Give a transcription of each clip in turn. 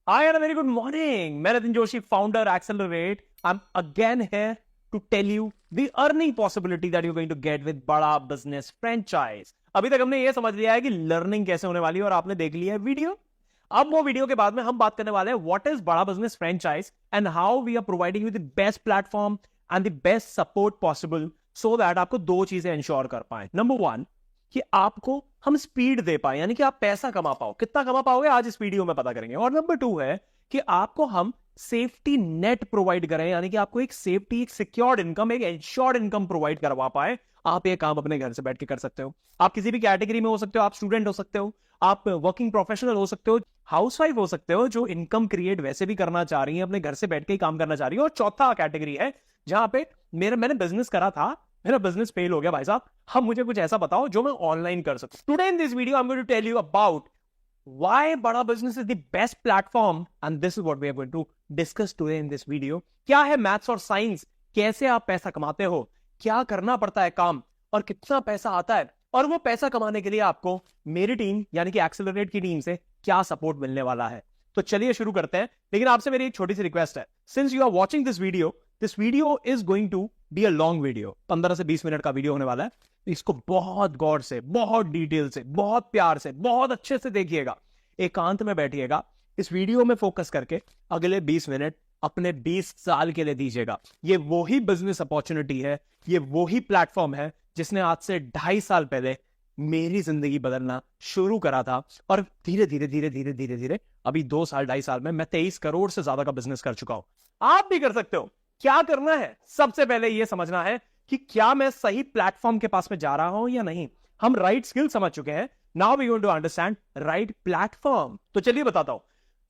Hi and a very good morning. मैं Nitin Joshi, founder Accelerate. I'm again here to tell you the earning possibility that you're going to get with बड़ा business franchise. अभी तक हमने ये समझ लिया है कि लर्निंग कैसे होने वाली है और आपने देख लिया है वीडियो. अब वो वीडियो के बाद में हम बात करने वाले हैं what is Bada business franchise and how we are providing you the best platform and the best support possible so that आपको दो चीजें इंश्योर कर पाए. नंबर वन, कि आपको हम स्पीड दे पाए, यानी कि आप पैसा कमा पाओ. कितना कमा पाओगे आज इस वीडियो में पता करेंगे. और नंबर टू है कि आपको हम सेफ्टी नेट प्रोवाइड करें, यानी कि आपको एक सेफ्टी, एक सिक्योर्ड इनकम, एक इंश्योर्ड इनकम प्रोवाइड करवा पाए. आप ये काम अपने घर से बैठ के कर सकते हो. आप किसी भी कैटेगरी में हो सकते हो. आप स्टूडेंट हो सकते हो, आप वर्किंग प्रोफेशनल हो सकते हो, हाउसवाइफ हो सकते हो जो इनकम क्रिएट वैसे भी करना चाह रही है, अपने घर से बैठ के ही काम करना चाह रही है. और चौथा कैटेगरी है जहां पे मैंने बिजनेस करा था, मेरा बिजनेस फेल हो गया भाई साहब, हम मुझे कुछ ऐसा बताओ जो मैं ऑनलाइन कर सकूं. Today in this video I am going to tell you about why Bada business is the best platform and this is what we are going to discuss today in this video. क्या है maths और science, कैसे आप पैसा कमाते हो, क्या करना पड़ता है काम और कितना पैसा आता है, और वो पैसा कमाने के लिए आपको मेरी टीम यानी कि एक्सेलरेट की टीम से क्या सपोर्ट मिलने वाला है. तो चलिए शुरू करते हैं. लेकिन आपसे मेरी एक छोटी सी रिक्वेस्ट है. Since you are watching this video is going to be a long video. 15 से 20 मिनट का वीडियो होने वाला है. इसको बहुत गौर से, बहुत डिटेल से, बहुत प्यार से, बहुत अच्छे से देखिएगा. एकांत में बैठिएगा. इस वीडियो में फोकस करके अगले 20 मिनट अपने 20 साल के लिए दीजिएगा. ये वही बिजनेस अपॉर्चुनिटी है, ये वही प्लेटफॉर्म है जिसने आज से 2.5 साल पहले मेरी जिंदगी बदलना शुरू करा था. और धीरे धीरे धीरे धीरे धीरे धीरे अभी 2 साल 2.5 साल में मैं 23 करोड़ से ज्यादा का बिजनेस कर चुका हूं. आप भी कर सकते हो. क्या करना है? सबसे पहले यह समझना है कि क्या मैं सही प्लेटफॉर्म के पास में जा रहा हूं या नहीं. हम राइट स्किल समझ चुके हैं. Now we going to understand right platform. तो चलिए बताता हूं.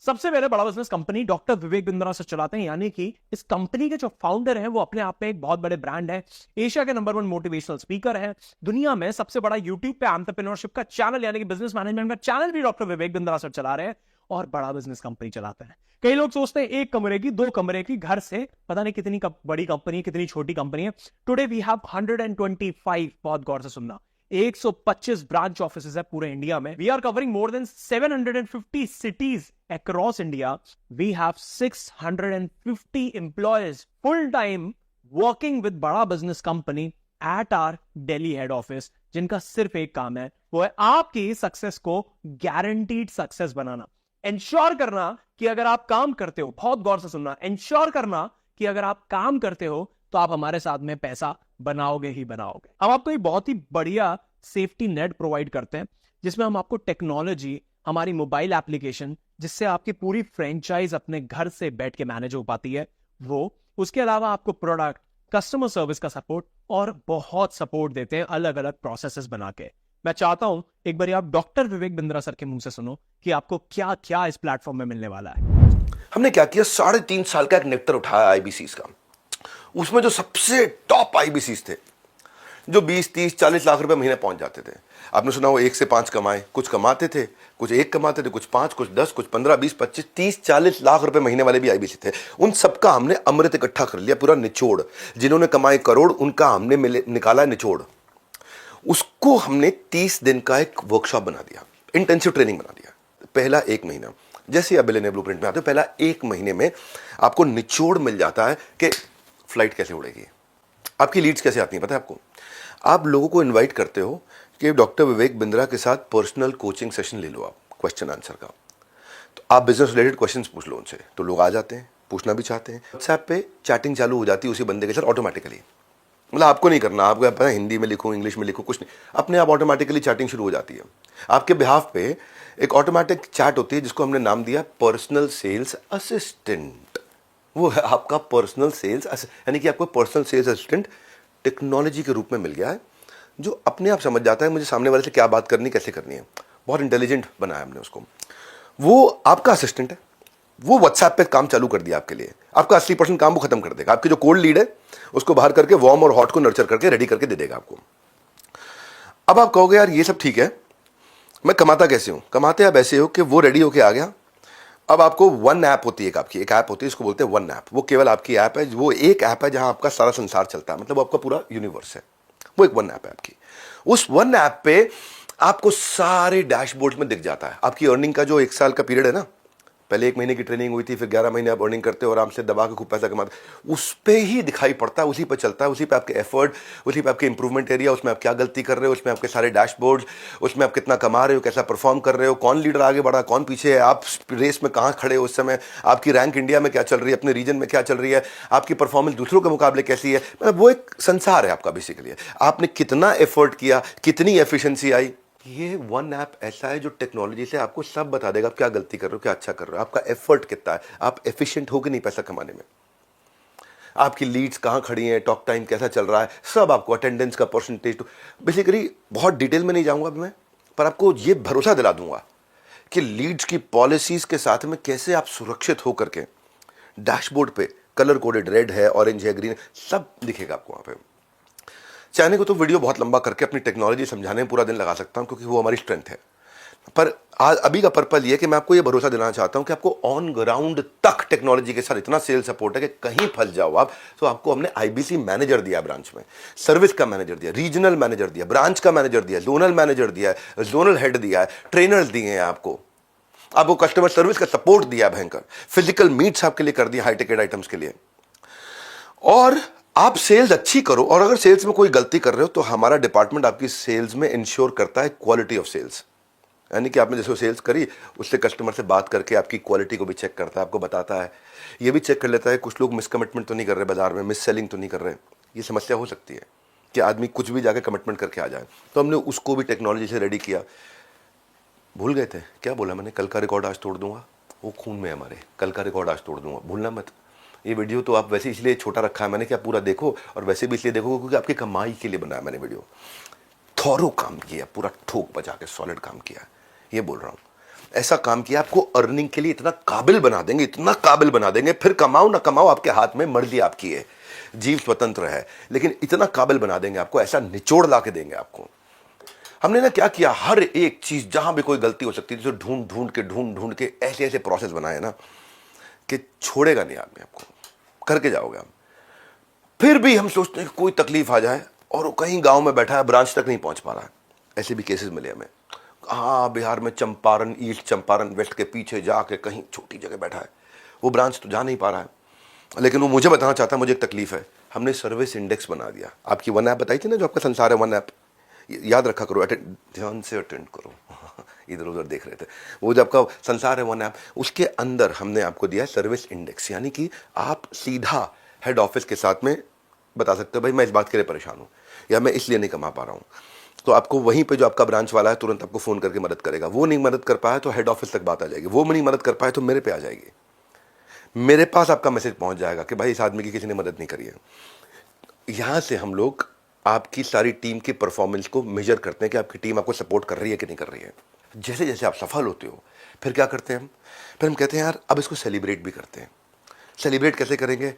सबसे पहले Bada business company doctor Vivek Bindra से चलाते हैं, यानी कि इस कंपनी के जो फाउंडर हैं वो अपने आप में एक बहुत बड़े ब्रांड है. एशिया के नंबर 1 मोटिवेशनल स्पीकर है. दुनिया में सबसे बड़ा यूट्यूब पे एंटरप्रेन्योरशिप का चैनल यानी कि बिजनेस मैनेजमेंट का चैनल भी डॉक्टर विवेक बिंद्रा सर चला रहे हैं और बड़ा बिजनेस कंपनी चलाते हैं. कई लोग सोचते हैं एक कमरे की, 2 कमरे की, घर से पता नहीं कितनी बड़ी कंपनी है, कितनी छोटी कंपनी है. टुडे वी हैव 125, बहुत गौर से सुनना, 125 ब्रांच ऑफिसेज है पूरे इंडिया में. We are covering more than 750 cities across India. We have 650 employees full time working with Bada business company at our Delhi head office, जिनका सिर्फ एक काम है, वो है आपकी सक्सेस को गारंटीड सक्सेस बनाना. इंश्योर करना कि अगर आप काम करते हो, बहुत गौर से सुनना, इंश्योर करना कि अगर आप काम करते हो तो आप हमारे साथ में पैसा बनाओगे ही बनाओगे. हम आपको एक बहुत ही बढ़िया सेफ्टी नेट प्रोवाइड करते हैं जिसमें हम आपको टेक्नोलॉजी, हमारी मोबाइल एप्लीकेशन, जिससे आपकी पूरी फ्रेंचाइज अपने घर से बैठ के मैनेज हो पाती है, वो. उसके अलावा आपको प्रोडक्ट, कस्टमर सर्विस का सपोर्ट और बहुत सपोर्ट देते हैं अलग अलग प्रोसेसेस बना के. मैं चाहता हूं एक बार आप डॉक्टर विवेक बिंद्रा सर के मुंह से सुनो कि आपको क्या क्या इस प्लेटफॉर्म में मिलने वाला है. हमने क्या किया, 3.5 साल का एक नेक्टर उठाया आईबीसीज का. उसमें जो सबसे टॉप आईबीसीज थे, जो 20, 30, 40 लाख रुपए महीने पहुंच जाते थे. आपने सुना वो 1 से 5 कमाए, कुछ कमाते थे, कुछ 1 कमाते थे, कुछ 5, कुछ 10, कुछ 15, 20, 25, 30, 40 लाख रुपए महीने वाले भी आईबीसी थे. उन सबका हमने अमृत इकट्ठा कर लिया, पूरा निचोड़. जिन्होंने कमाए करोड़, उनका हमने निकाला निचोड़. उसको हमने 30 दिन का एक वर्कशॉप बना दिया, इंटेंसिव ट्रेनिंग बना दिया. पहला 1 महीना, जैसे आप बिलियनियर ब्लूप्रिंट में आते हो, पहला 1 महीने में आपको निचोड़ मिल जाता है कि फ्लाइट कैसे उड़ेगी, आपकी लीड्स कैसे आती हैं. पता है आपको, आप लोगों को इनवाइट करते हो कि डॉक्टर विवेक बिंद्रा के साथ पर्सनल कोचिंग सेशन ले लो आप, क्वेश्चन आंसर का. तो आप बिजनेस रिलेटेड क्वेश्चंस पूछ लो उनसे, तो लोग आ जाते हैं, पूछना भी चाहते हैं. व्हाट्सएप पे चैटिंग चालू हो जाती है उसी बंदे के साथ ऑटोमेटिकली. मतलब आपको नहीं करना, आपको पता है हिंदी में लिखो, इंग्लिश में लिखो, कुछ नहीं, अपने आप ऑटोमेटिकली चैटिंग शुरू हो जाती है. आपके बिहाफ पे एक ऑटोमेटिक चैट होती है जिसको हमने नाम दिया पर्सनल सेल्स असिस्टेंट. वो है आपका पर्सनल सेल्स, यानी कि आपको पर्सनल सेल्स असिस्टेंट टेक्नोलॉजी के रूप में मिल गया है, जो अपने आप समझ जाता है मुझे सामने वाले से क्या बात करनी, कैसे करनी है. बहुत इंटेलिजेंट बनाया हमने उसको. वो आपका असिस्टेंट है. वो व्हाट्सएप पे काम चालू कर दिया आपके लिए. आपका 80% काम वो खत्म कर देगा. आपकी जो कोल्ड लीड है उसको बाहर करके वार्म और हॉट को नर्चर करके रेडी करके दे देगा आपको. अब आप कहोगे यार ये सब ठीक है, मैं कमाता कैसे हूं? कमाते आप ऐसे हो कि वो रेडी होके आ गया. अब आपको वन ऐप होती है, आपकी एक ऐप होती है, इसको बोलते हैं वन ऐप. वो केवल आपकी ऐप है, वो एक ऐप है जहां आपका सारा संसार चलता है, मतलब आपका पूरा यूनिवर्स है. वो एक वन ऐप है आपकी. उस वन ऐप पे आपको सारे डैशबोर्ड में दिख जाता है आपकी अर्निंग का जो 1 साल का पीरियड है ना, पहले 1 महीने की ट्रेनिंग हुई थी, फिर 11 महीने आप अर्निंग करते हो, आराम से दबा के खूब पैसा कमाते, उस पे ही दिखाई पड़ता है, उसी पे चलता है, उसी पे आपके एफर्ट, उसी पे आपके इंप्रूवमेंट एरिया, उसमें आप क्या गलती कर रहे हो, उसमें आपके सारे डैशबोर्ड, उसमें आप कितना कमा रहे हो, कैसा परफॉर्म कर रहे हो, कौन लीडर आगे बढ़ा, कौन पीछे है, आप रेस में कहाँ खड़े हो उस समय, आपकी रैंक इंडिया में क्या चल रही है, अपने रीजन में क्या चल रही है, आपकी परफॉर्मेंस दूसरों के मुकाबले कैसी है। मतलब वो एक संसार है आपका बेसिकली। आपने कितना एफर्ट किया, कितनी एफिशिएंसी आई। ये वन ऐप ऐसा है जो टेक्नोलॉजी से आपको सब बता देगा, आप क्या गलती कर रहे हो, क्या अच्छा कर रहे हो, आपका एफर्ट कितना है, आप एफिशिएंट हो कि नहीं पैसा कमाने में, आपकी लीड्स कहाँ खड़ी हैं, टॉक टाइम कैसा चल रहा है, सब आपको, अटेंडेंस का परसेंटेज। तो बेसिकली बहुत डिटेल में नहीं जाऊंगा मैं, पर आपको ये भरोसा दिला दूंगा कि लीड्स की पॉलिसीज के साथ में कैसे आप सुरक्षित होकर के डैशबोर्ड पे कलर कोडेड, रेड है, ऑरेंज है, ग्रीन है, सब दिखेगा आपको वहां पे। चाहने को तो वीडियो बहुत लंबा करके अपनी टेक्नोलॉजी समझाने में पूरा दिन लगा सकता हूं, क्योंकि वो हमारी स्ट्रेंथ है। पर आज अभी का पर्पल ये कि मैं आपको ये भरोसा दिलाना चाहता हूं कि आपको ऑन ग्राउंड तक टेक्नोलॉजी के साथ इतना सेल सपोर्ट है कि कहीं फंस जाओ आप तो आपको हमने आईबीसी मैनेजर दिया, ब्रांच में सर्विस का मैनेजर दिया, रीजनल मैनेजर दिया, ब्रांच का मैनेजर दिया, जोनल मैनेजर दिया है, जोनल हेड दिया है, ट्रेनर्स दिए हैं आपको कस्टमर सर्विस का सपोर्ट दिया भयंकर, फिजिकल मीट्स आपके लिए कर दिया हाई टिकट आइटम्स के लिए। और आप सेल्स अच्छी करो, और अगर सेल्स में कोई गलती कर रहे हो तो हमारा डिपार्टमेंट आपकी सेल्स में इंश्योर करता है क्वालिटी ऑफ सेल्स, यानी कि आपने जैसे सेल्स करी उससे कस्टमर से बात करके आपकी क्वालिटी को भी चेक करता है, आपको बताता है, ये भी चेक कर लेता है कुछ लोग मिस कमिटमेंट तो नहीं कर रहे बाजार में, मिस सेलिंग तो नहीं कर रहे। ये समस्या हो सकती है कि आदमी कुछ भी जाके कमिटमेंट करके आ जाए, तो हमने उसको भी टेक्नोलॉजी से रेडी किया। भूल गए थे क्या बोला मैंने, कल का रिकॉर्ड आज तोड़ दूंगा, वो खून में हमारे, कल का रिकॉर्ड आज तोड़ दूंगा, भूलना मत। ये वीडियो तो आप वैसे इसलिए छोटा रखा है मैंने कि आप पूरा देखो, और वैसे भी इसलिए देखो क्योंकि आपकी कमाई के लिए बनाया मैंने वीडियो। थॉरो काम किया, पूरा ठोक बजा के सॉलिड काम किया, ये बोल रहा हूं। ऐसा काम किया आपको अर्निंग के लिए इतना काबिल बना देंगे, इतना काबिल बना देंगे, फिर कमाओ ना कमाओ आपके हाथ में, मर्जी आपकी है, जीव स्वतंत्र है, लेकिन इतना काबिल बना देंगे आपको, ऐसा निचोड़ ला के देंगे आपको। हमने ना क्या किया, हर एक चीज जहां भी कोई गलती हो सकती थी तो ढूंढ ढूंढ के ऐसे ऐसे प्रोसेस बनाए ना कि छोड़ेगा नहीं आदमी, आपको करके जाओगे हम। फिर भी हम सोचते हैं कि कोई तकलीफ आ जाए और वो कहीं गांव में बैठा है, ब्रांच तक नहीं पहुंच पा रहा है, ऐसे भी केसेस मिले हमें। हाँ, बिहार में चंपारण, ईस्ट चंपारण वेस्ट के पीछे जाके कहीं छोटी जगह बैठा है, वो ब्रांच तो जा नहीं पा रहा है, लेकिन वो मुझे बताना चाहता है मुझे एक तकलीफ है। हमने सर्विस इंडेक्स बना दिया। आपकी वन ऐप बताई थी ना जो आपका संसार है, वन ऐप याद रखा करो, ध्यान से अटेंड करो इधर उधर देख रहे थे, वो जो आपका संसार है वन ऐप, उसके अंदर हमने आपको दिया सर्विस इंडेक्स, यानी कि आप सीधा हेड ऑफिस के साथ में बता सकते हो भाई मैं इस बात के लिए परेशान हूँ, या मैं इसलिए नहीं कमा पा रहा हूँ, तो आपको वहीं पे जो आपका ब्रांच वाला है तुरंत आपको फ़ोन करके मदद करेगा। वो नहीं मदद कर पाया तो हेड ऑफिस तक बात आ जाएगी, वो नहीं मदद कर पाए तो मेरे पे आ जाएगी, मेरे पास आपका मैसेज पहुंच जाएगा कि भाई इस आदमी की किसी ने मदद नहीं करी है। यहाँ से हम लोग आपकी सारी टीम की परफॉर्मेंस को मेजर करते हैं कि आपकी टीम आपको सपोर्ट कर रही है कि नहीं कर रही है। जैसे जैसे आप सफल होते हो फिर क्या करते हैं हम, फिर हम कहते हैं यार अब इसको सेलिब्रेट भी करते हैं। सेलिब्रेट कैसे करेंगे,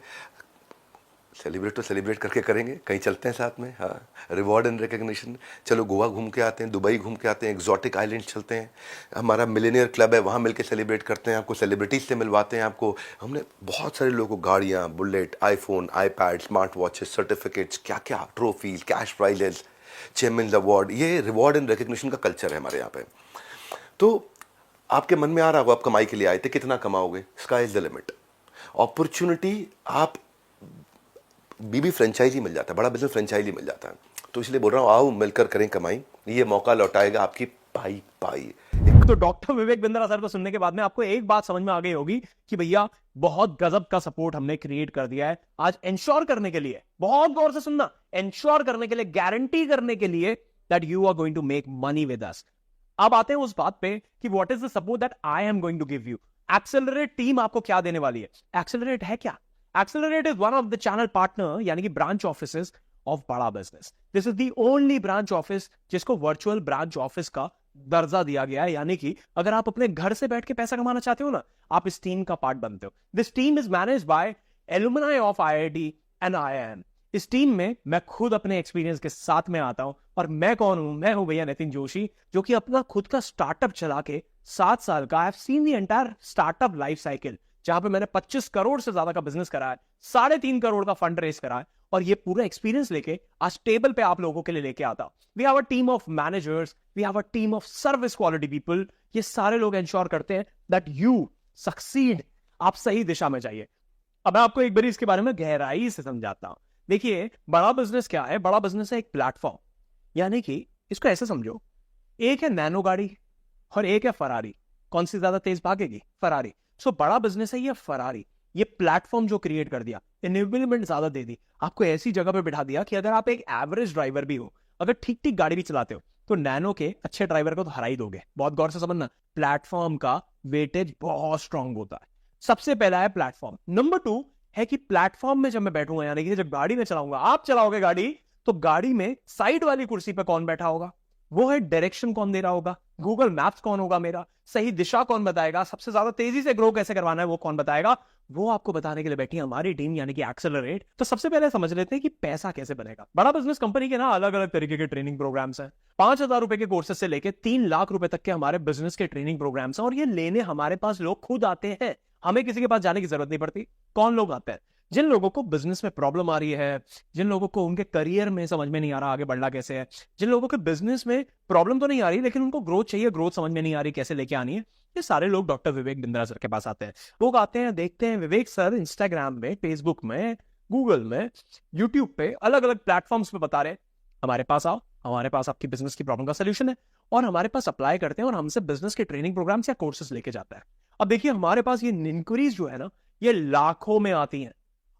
सेलिब्रेट तो सेलिब्रेट करके करेंगे, कहीं चलते हैं साथ में, हाँ, रिवॉर्ड एंड रिकग्निशन, चलो गोवा घूम के आते हैं, दुबई घूम के आते हैं, एक्जॉटिक आइलैंड चलते हैं, हमारा मिलेनियर क्लब है वहाँ मिलके सेलिब्रेट करते हैं, आपको सेलिब्रिटीज से मिलवाते हैं। आपको हमने बहुत सारे लोगों को गाड़ियाँ, bullet, iPhone, iPad, smart watches, certificates, क्या क्या trophies, cash prices, chairman award, ये रिवॉर्ड एंड रिकग्निशन का कल्चर है हमारे यहाँ पे। तो आपके मन में आ रहा होगा आप कमाई के लिए आए थे, कितना कमाओगे, sky is the limit. Opportunity, आप बीबी फ्रेंचाइजी मिल जाता है, बड़ा बिजनेस फ्रेंचाइजी मिल जाता है, तो इसलिए बोल रहा हूँ आओ मिलकर करें कमाई, ये मौका लौटाएगा आपकी पाई पाई। तो डॉक्टर विवेक बिंद्रा सर को सुनने के बाद में आपको एक बात समझ में आ गई होगी कि भैया बहुत गजब का सपोर्ट हमने क्रिएट कर दिया है आज इंश्योर करने के लिए, बहुत गौर से सुनना, इंश्योर करने के लिए, गारंटी करने के लिए that you are going to make money with us. अब आते हैं उस बात पे कि what is the support that I am going to give you. Accelerate team आपको क्या देने वाली है? एक्सेलरेट है क्या? Accelerate is one of the channel partner यानी कि branch offices of Bada business. This is the only branch office जिसको वर्चुअल ब्रांच ऑफिस का दर्जा दिया गया है, यानी कि अगर आप अपने घर से बैठ के पैसा कमाना चाहते हो ना, आप इस टीम का पार्ट बनते हो। This team is manage by alumni of IIT and IIM. इस टीम में मैं खुद अपने एक्सपीरियंस के साथ में आता हूं, और मैं कौन हूं? मैं हूं भैया नितिन जोशी, जो कि अपना खुद का स्टार्टअप चला के 7 साल का, I have seen the entire startup life cycle, जहां पे मैंने 25 करोड़ से ज्यादा का बिजनेस करा है, 3.5 करोड़ का फंड रेस करा है, और ये पूरा एक्सपीरियंस लेके आज टेबल पे आप लोगों के लिए लेके आता। We have a team of managers, we have a team of service quality people. ये सारे लोग इंश्योर करते हैं दैट यू सक्सीड, आप सही दिशा में जाइए। अब मैं आपको एक बार इसके बारे में गहराई से समझाता हूं। देखिए, बड़ा बिजनेस क्या है? बड़ा बिजनेस है एक प्लेटफॉर्म, यानी कि इसको ऐसे समझो, एक है नैनो गाड़ी और एक है फरारी। कौन सी ज्यादा तेज भागेगी? फरारी। सो बड़ा बिजनेस है ये फरारी। ये प्लेटफॉर्म जो क्रिएट कर दिया, इनेबलमेंट ज्यादा दे दी, आपको ऐसी जगह पे बिठा दिया कि अगर आप एक एवरेज ड्राइवर भी हो, अगर ठीक ठीक गाड़ी भी चलाते हो, तो नैनो के अच्छे ड्राइवर को तो हरा ही दोगे। बहुत गौर से समझना, प्लेटफॉर्म का वेटेज बहुत स्ट्रांग होता है। सबसे पहला है प्लेटफॉर्म। नंबर 2 है कि प्लेटफॉर्म में जब मैं बैठूंगा, यानी कि जब गाड़ी में चलाऊंगा, आप चलाओगे गाड़ी, तो गाड़ी में साइड वाली कुर्सी पे कौन बैठा होगा? वो है डायरेक्शन कौन दे रहा होगा? गूगल मैप्स कौन होगा मेरा? सही दिशा कौन बताएगा? सबसे ज्यादा तेजी से ग्रो कैसे करवाना है वो कौन बताएगा? वो आपको बताने के लिए बैठी है हमारी टीम, यानी कि एक्सेलरेट। तो सबसे पहले समझ लेते हैं कि पैसा कैसे बनेगा। बड़ा बिजनेस कंपनी के ना अलग अलग तरीके के ट्रेनिंग प्रोग्राम्स हैं। 5,000 रुपए के कोर्सेज से लेके 3 लाख रुपए तक के हमारे बिजनेस के ट्रेनिंग प्रोग्राम्स हैं, और ये लेने हमारे पास लोग खुद आते हैं। हमें किसी के पास जाने की जरूरत नहीं पड़ती। कौन लोग आते हैं? जिन लोगों को बिजनेस में प्रॉब्लम आ रही है, जिन लोगों को उनके करियर में समझ में नहीं आ रहा आगे बढ़ना कैसे है, जिन लोगों के बिजनेस में प्रॉब्लम तो नहीं आ रही लेकिन उनको ग्रोथ चाहिए, ग्रोथ समझ में नहीं आ रही कैसे लेके आनी है, ये सारे लोग डॉक्टर विवेक बिंद्रा सर के पास आते हैं। लोग आते हैं, देखते हैं विवेक सर इंस्टाग्राम में, फेसबुक में, गूगल में, यूट्यूब पे, अलग अलग प्लेटफॉर्म्स पे बता रहे हैं हमारे पास आओ, हमारे पास आपकी बिजनेस की प्रॉब्लम का सोल्यूशन है, और हमारे पास अप्लाई करते हैं और हमसे बिजनेस के ट्रेनिंग प्रोग्राम्स या कोर्सेज लेके जाता है। अब देखिए, हमारे पास ये इंक्वायरीज जो है ना, ये लाखों में आती हैं,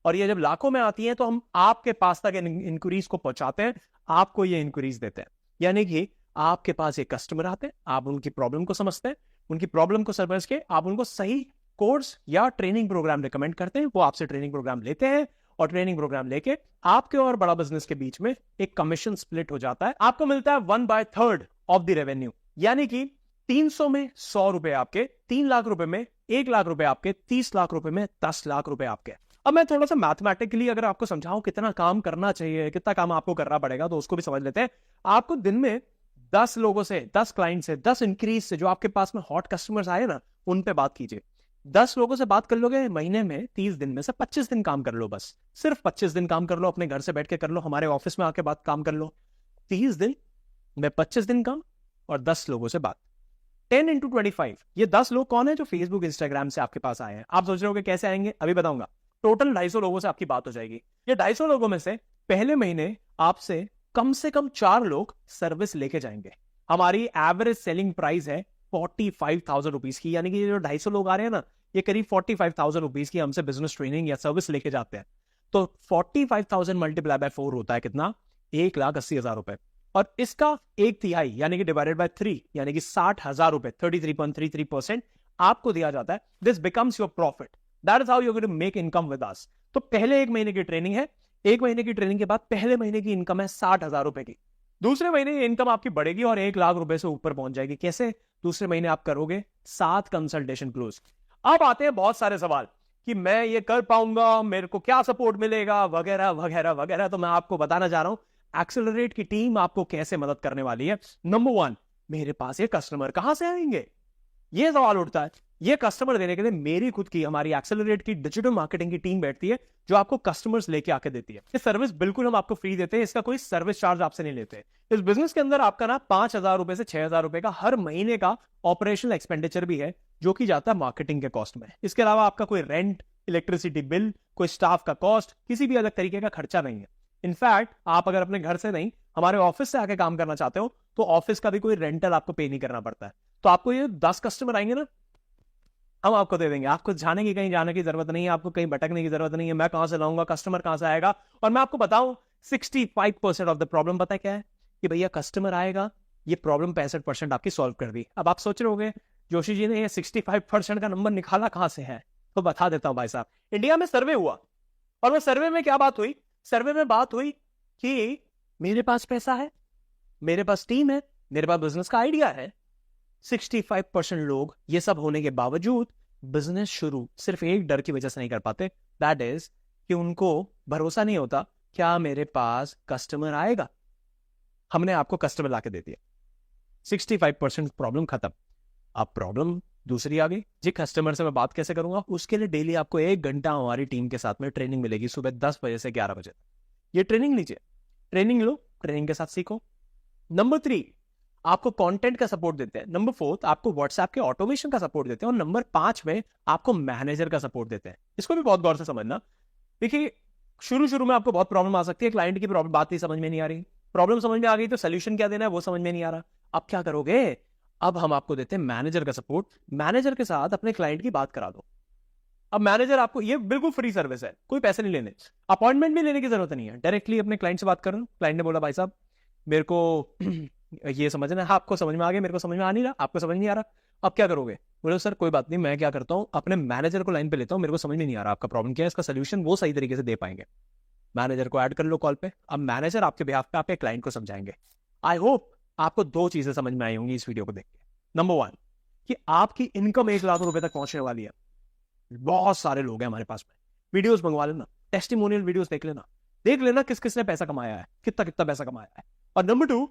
और ये जब लाखों में आती हैं तो हम आपके पास तक इंक्वायरीज को पहुंचाते हैं, आपको ये इंक्वायरीज देते हैं। यानी कि आपके पास ये कस्टमर आते हैं, आप उनकी प्रॉब्लम को समझते हैं, उनकी प्रॉब्लम को समझ के आप उनको सही कोर्स या ट्रेनिंग प्रोग्राम रिकमेंड करते हैं, वो आपसे ट्रेनिंग प्रोग्राम लेते हैं, और ट्रेनिंग प्रोग्राम लेके आपके और बड़ा बिजनेस के बीच में एक कमीशन स्प्लिट हो जाता है। आपको मिलता है 1/3 ऑफ द रेवेन्यू, यानी कि 300 में 100 रुपए आपके, 3 लाख रुपए में 1 लाख रुपए आपके, 30 लाख रुपए में 10 लाख रुपए आपके। अब मैं थोड़ा सा मैथमेटिकली अगर आपको समझाऊं कितना काम करना चाहिए, कितना काम आपको करना पड़ेगा, तो उसको भी समझ लेते हैं। आपको दिन में 10 लोगों से, 10 क्लाइंट से, 10 इंक्रीज से, जो आपके पास में हॉट कस्टमर्स आए ना, उन पे बात कीजिए। 10 लोगों से बात कर लोगे महीने में, 30 दिन में से 25 दिन काम कर लो, बस सिर्फ 25 दिन काम कर लो, अपने घर से बैठ के कर लो, हमारे ऑफिस में आके बात काम कर लो। 30 दिन में 25 दिन काम और 10 लोगों से बात, 10 into 25। ये 10 लोग कौन है? जो फेसबुक इंस्टाग्राम से आपके पास आए हैं। आप सोच रहे हो कैसे आएंगे, अभी बताऊंगा। टोटल 250 लोगों से आपकी बात हो जाएगी। ये 250 लोगों में से पहले महीने आपसे कम से कम 4 लोग सर्विस लेके जाएंगे। हमारी एवरेज सेलिंग प्राइस है 45,000 रुपीज की, यानी कि ये जो 250 लोग आ रहे हैं ना, ये करीब 45,000 रुपीज की हमसे बिजनेस ट्रेनिंग या सर्विस लेके जाते हैं। तो 45,000 मल्टीप्लाई बाय 4 होता है कितना? 1,80,000 रुपए। और इसका 1/3 यानी कि डिवाइडेड बाय 3 यानी कि 60,000 रुपए, 33.33% आपको दिया जाता है। This becomes your profit. That is how you going to make income with us. तो पहले 1 महीने की ट्रेनिंग है, 1 महीने की ट्रेनिंग के बाद पहले महीने की इनकम है 60,000 रुपए की। दूसरे महीने इनकम आपकी बढ़ेगी और 1 लाख रुपए से ऊपर पहुंच जाएगी। कैसे? दूसरे महीने आप करोगे 7 कंसल्टेशन क्लोज। अब आते हैं बहुत सारे सवाल कि मैं ये कर पाऊंगा, मेरे को क्या सपोर्ट मिलेगा, वगैरह वगैरह वगैरह। तो मैं आपको बताना चाह रहा हूं एक्सेलरेट की टीम आपको कैसे मदद करने वाली है। नंबर 1, मेरे पास ये कस्टमर कहां से आएंगे? ये सवाल उठता है। ये कस्टमर देने के लिए मेरी खुद की, हमारी एक्सेलरेट की डिजिटल मार्केटिंग की टीम बैठती है, जो आपको कस्टमर्स लेके आके देती है। ये सर्विस बिल्कुल हम आपको फ्री देते हैं, इसका कोई सर्विस चार्ज आपसे नहीं लेते। इस बिजनेस के अंदर आपका ना 5,000 रुपए से 6,000 रुपए का हर महीने का ऑपरेशनल एक्सपेंडिचर भी है, जो कि जाता है मार्केटिंग के कॉस्ट में। इसके अलावा आपका कोई रेंट, इलेक्ट्रिसिटी बिल, कोई स्टाफ का कॉस्ट, किसी भी अलग तरीके का खर्चा नहीं है। इनफैक्ट आप अगर अपने घर से नहीं, हमारे ऑफिस से आके काम करना चाहते हो, तो ऑफिस का भी कोई रेंटल आपको पे नहीं करना पड़ता है। तो आपको ये 10 कस्टमर आएंगे ना, हम आपको दे देंगे। आपको जाने की, कहीं जाने की जरूरत नहीं है, आपको कहीं भटकने की जरूरत नहीं है। मैं कहां से लाऊंगा, कस्टमर कहां से आएगा? और मैं आपको बताऊं 65% ऑफ द प्रॉब्लम पता है क्या है? कि भैया कस्टमर आएगा, ये प्रॉब्लम 65% आपकी सॉल्व कर दी। अब आप सोच रहे होंगे जोशी जी ने ये 65% का नंबर निकाला कहां से है? तो बता देता हूं भाई साहब। इंडिया में सर्वे हुआ, और वो सर्वे में क्या बात हुई? सर्वे में बात हुई कि मेरे पास पैसा है, मेरे पास टीम है, मेरे पास बिजनेस का आइडिया है। 65% लोग ये सब होने के बावजूद बिजनेस शुरू सिर्फ एक डर की वजह से नहीं कर पाते, दैट इज कि उनको भरोसा नहीं होता क्या मेरे पास कस्टमर आएगा। हमने आपको कस्टमर लाके दे दिया, 65% प्रॉब्लम खत्म। अब प्रॉब्लम दूसरी आ गई जी, कस्टमर से मैं बात कैसे करूंगा? उसके लिए डेली आपको 1 घंटा हमारी टीम के साथ में ट्रेनिंग मिलेगी, सुबह 10 बजे से 11 बजे तक। ये ट्रेनिंग लीजिए, ट्रेनिंग लो, ट्रेनिंग के साथ सीखो। नंबर 3, आपको कंटेंट का सपोर्ट देते हैं, नंबर 4 आपको व्हाट्सएप के ऑटोमेशन का सपोर्ट देते हैं, और नंबर 5 में आपको मैनेजर का सपोर्ट देते हैं। इसको भी बहुत गौर से समझना। देखिए, शुरू में आपको बहुत प्रॉब्लम आ सकती है, क्लाइंट की प्रॉब्लम बात नहीं समझ में नहीं आ रही, प्रॉब्लम समझ में आ गई तो सोल्यूशन क्या देना है वो समझ में नहीं आ रहा। अब क्या करोगे? अब हम आपको देते हैं मैनेजर का सपोर्ट। मैनेजर के साथ अपने क्लाइंट की बात करा दो। अब मैनेजर आपको, ये बिल्कुल फ्री सर्विस है, कोई पैसे नहीं लेने, अपॉइंटमेंट भी लेने की जरूरत नहीं है, डायरेक्टली अपने क्लाइंट से बात करो। क्लाइंट ने बोला भाई साहब मेरे को ये समझना है, आपको समझ में आ गया, मेरे को समझ में आ नहीं रहा, आपको समझ नहीं आ रहा, अब क्या करोगे? बोले सर कोई बात नहीं, मैं क्या करता हूँ, अपने मैनेजर को लाइन पे लेता हूँ, मेरे को समझ में नहीं आ रहा आपका प्रॉब्लम क्या है, इसका सोल्यूशन वो सही तरीके से दे पाएंगे। मैनेजर को ऐड कर लो कॉल पे। अब मैनेजर आपके बिहाफ पे आपके क्लाइंट को समझाएंगे। आई होप आपको 2 चीजें समझ में आई होंगी इस वीडियो को देख के। नंबर 1 कि आपकी इनकम 1 लाख रुपए तक पहुंचने वाली है। बहुत सारे लोग हैं हमारे पास में, वीडियोस मंगवा लेना, टेस्टिमोनियल वीडियोस देख लेना किस किसने पैसा कमाया है, कितना कितना पैसा कमाया है। और नंबर 2,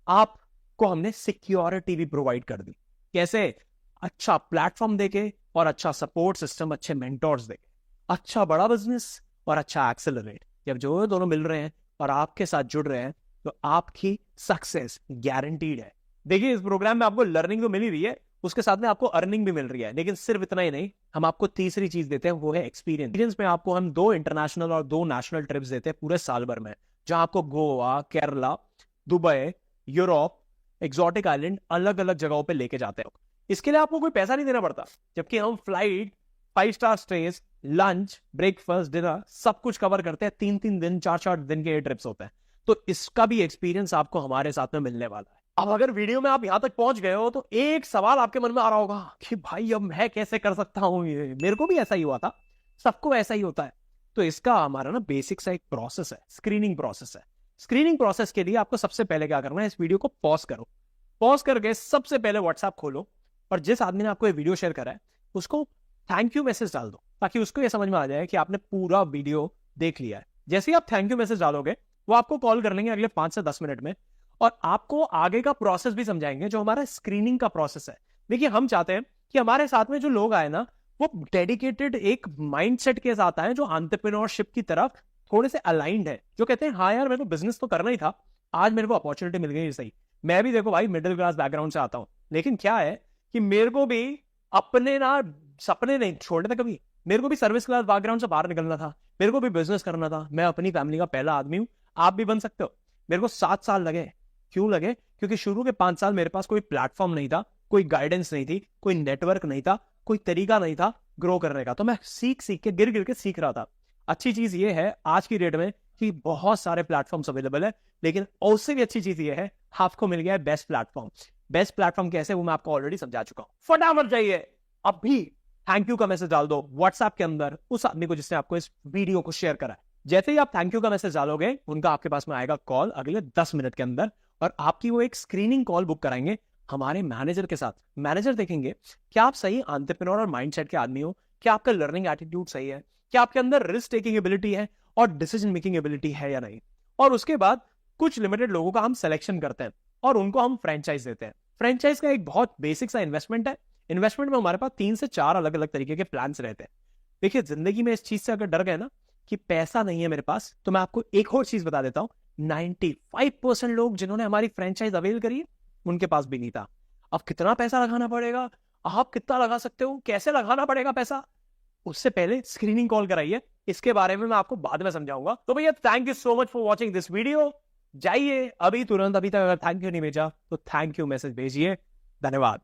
आपको हमने सिक्योरिटी भी प्रोवाइड कर दी। कैसे? अच्छा प्लेटफॉर्म देके और अच्छा सपोर्ट सिस्टम, अच्छे मेंटोर्स देके, अच्छा बड़ा बिजनेस और अच्छा एक्सेलरेट। जब जो दोनों मिल रहे हैं और आपके साथ जुड़ रहे हैं तो आपकी सक्सेस गारंटीड है। देखिए, इस प्रोग्राम में आपको लर्निंग तो मिल ही रही है, उसके साथ में आपको अर्निंग भी मिल रही है, लेकिन सिर्फ इतना ही नहीं, हम आपको तीसरी चीज देते हैं, वो है एक्सपीरियंस। एक्सपीरियंस में आपको हम 2 इंटरनेशनल और 2 नेशनल ट्रिप्स देते हैं पूरे साल भर में, जहां आपको Goa, Kerala, Dubai, Europe, exotic island, अलग अलग जगहों पे लेके जाते हैं। इसके लिए आपको कोई पैसा नहीं देना पड़ता, जबकि हम flight, 5 star stage, lunch, breakfast, dinner सब कुछ कवर करते हैं। 3-3 दिन, 4-4 दिन के ये ट्रिप्स होते हैं, तो इसका भी एक्सपीरियंस आपको हमारे साथ में मिलने वाला है। अब अगर वीडियो में आप यहां तक पहुंच गए हो तो एक सवाल आपके मन में आ रहा होगा कि भाई अब मैं कैसे कर सकता हूं, ये मेरे को भी ऐसा ही हुआ था, सबको ऐसा ही होता है। तो इसका हमारा ना बेसिक सा एक प्रोसेस है, स्क्रीनिंग प्रोसेस है। स्क्रीनिंग प्रोसेस के लिए आपको सबसे पहले क्या करना है, इस वीडियो को पॉज करो, पॉज करके सबसे पहले व्हाट्सएप खोलो और जिस आदमी ने आपको ये वीडियो शेयर करा है उसको थैंक यू मैसेज डाल दो, ताकि उसको ये समझ में आ जाए कि आपने पूरा वीडियो देख लिया है। जैसे ही आप थैंक यू मैसेज डालोगे वो आपको कॉल कर लेंगे अगले 5 से 10 मिनट में, और आपको आगे का प्रोसेस भी समझाएंगे जो हमारा स्क्रीनिंग का प्रोसेस है। देखिए, हम चाहते हैं कि हमारे साथ में जो लोग आए ना, वो डेडिकेटेड एक माइंडसेट के साथ आए जो एंटरप्रेन्योरशिप की तरफ थोड़े से अलाइंड है, जो कहते हैं हाँ यार मेरे को बिजनेस तो करना ही था, आज मेरे को अपॉर्चुनिटी मिल गई। सही, मैं भी देखो भाई मिडिल क्लास बैकग्राउंड से आता हूं, लेकिन क्या है कि मेरे को भी अपने ना सपने नहीं छोड़ने थे कभी, मेरे को भी सर्विस क्लास बैकग्राउंड से बाहर निकलना था, मेरे को भी बिजनेस करना था। मैं अपनी फैमिली का पहला आदमी हूं, आप भी बन सकते हो। मेरे को 7 साल लगे। क्यों लगे? क्योंकि शुरू के 5 साल मेरे पास कोई प्लेटफॉर्म नहीं था, कोई गाइडेंस नहीं थी, कोई नेटवर्क नहीं था, कोई तरीका नहीं था ग्रो करने का, तो मैं सीख सीख के गिर गिर के सीख रहा था। अच्छी चीज ये है आज की डेट में कि बहुत सारे प्लेटफॉर्म्स अवेलेबल है, लेकिन उससे भी अच्छी चीज ये है आपको मिल गया है बेस्ट प्लेटफॉर्म। बेस्ट प्लेटफॉर्म कैसे, वो मैं आपको ऑलरेडी समझा चुका हूं। फटाफट जाइए अभी थैंक यू का मैसेज डाल दो व्हाट्सएप के अंदर उस आदमी को जिसने आपको इस वीडियो को शेयर करा है। जैसे ही आप थैंक यू का मैसेज डालोगे, उनका आपके पास में आएगा कॉल अगले 10 मिनट के अंदर, और आपकी वो एक स्क्रीनिंग कॉल बुक कराएंगे हमारे मैनेजर के साथ। मैनेजर देखेंगे क्या आप सही एंटरप्रेन्योर और माइंडसेट के आदमी हो, क्या आपका लर्निंग एटीट्यूड सही है, क्या आपके अंदर रिस्क टेकिंग एबिलिटी है और डिसीजन मेकिंग एबिलिटी है या नहीं। और उसके बाद कुछ लिमिटेड लोगों का हम सिलेक्शन करते हैं और उनको हम फ्रेंचाइज देते हैं। फ्रेंचाइज का एक बहुत बेसिक सा इन्वेस्टमेंट है। इन्वेस्टमेंट में हमारे पास 3 से 4 अलग अलग तरीके के प्लान्स रहते हैं। देखिए, जिंदगी में इस चीज से अगर डर गए ना कि पैसा नहीं है मेरे पास, तो मैं आपको एक और चीज बता देता हूं, 95% लोग जिन्होंने हमारी फ्रेंचाइज अवेल करी है उनके पास भी नहीं था। अब कितना पैसा लगाना पड़ेगा, आप कितना लगा सकते हो, कैसे लगाना पड़ेगा पैसा, उससे पहले स्क्रीनिंग कॉल कराइए। इसके बारे में मैं आपको बाद में समझाऊंगा। तो भैया thank you so much for watching this video. जाइए अभी तुरंत, अभी तक अगर थैंक यू नहीं भेजा तो थैंक यू मैसेज भेजिए। धन्यवाद।